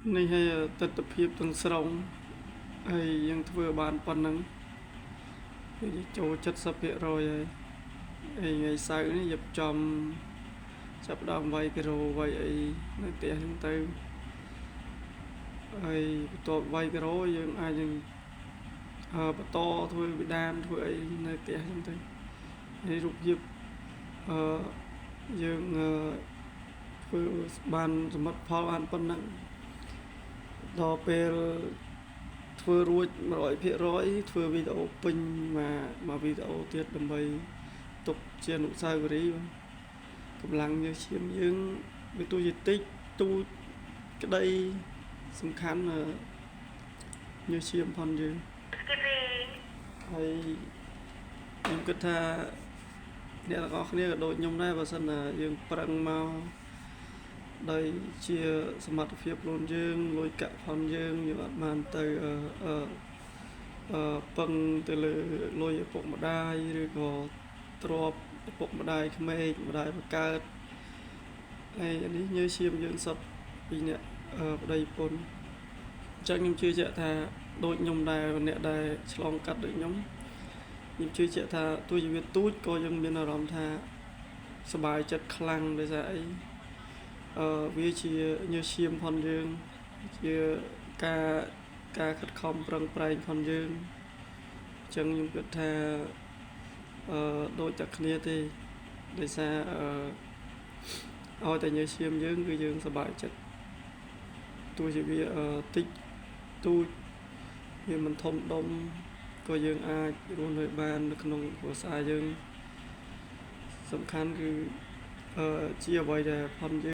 នេះហើយទស្សនភាពទាំងស្រុងហើយយើងធ្វើបានប៉ុណ្ណឹងគឺចូល70%ហើយថ្ងៃសៅរ៍នេះយកចំចាប់ដើមវាយគីឡូវាយអីនៅផ្ទះហ្នឹងទៅហើយបន្ទាប់វាយគីឡូយើងអាចនឹងបន្តធ្វើវិដានធ្វើអីនៅផ្ទះហ្នឹងទៅហើយរូបភាពយើងធ្វើបានសមិទ្ធផលបានប៉ុណ្ណឹងដល់ពេលធ្វើរួច 100% ធ្វើវីដេអូពេញមកវីដេអូទៀតដើម្បីទុកជាអនុស្សាវរីយ៍កម្លាំងញើសឈាមយើងវាទូចតិចទូចក្តីសំខាន់ញើសឈាមផងយើងហើយខ្ញុំគិតថាអ្នកទាំងអស់គ្នាក៏ដូចខ្ញុំដែរបើសិនណាយើងប្រឹងមកដោយជាសមត្ថភាពខ្លួនយើងលុយកាក់ផងយើងអត់បានទៅពឹងទៅលើលុយឪពុកម្ដាយឬក៏ទ្រព្យឪពុកម្ដាយក្មេកម្ដាយបង្កើតហើយនេះញើសឈាមយើងសុទ្ធពីអ្នកប្តីប្រពន្ធអញ្ចឹងខ្ញុំជឿជាក់ថាដូចខ្ញុំដែរអ្នកដែលឆ្លងកាត់ដូចខ្ញុំជឿជាក់ថាទោះជាវាទូចក៏យើងមានអារម្មណ៍ថាសប្បាយចិត្តខ្លាំងដោយសារអីវាជាញើសឈាមផងយើងជាការខិតខំប្រឹងប្រែងផងយើងអញ្ចឹងខ្ញុំគិតថាដូចតែគ្នាទេដោយសារឲ្យតែញើសឈាមយើងគឺយើងសប្បាយចិត្តទោះជាវាតិចទូចវាមិនធំដុំក៏យើងអាចរស់នៅបាននៅក្នុងគ្រួសារយើងសំខាន់គឺជាអ្វីដែលផងយើង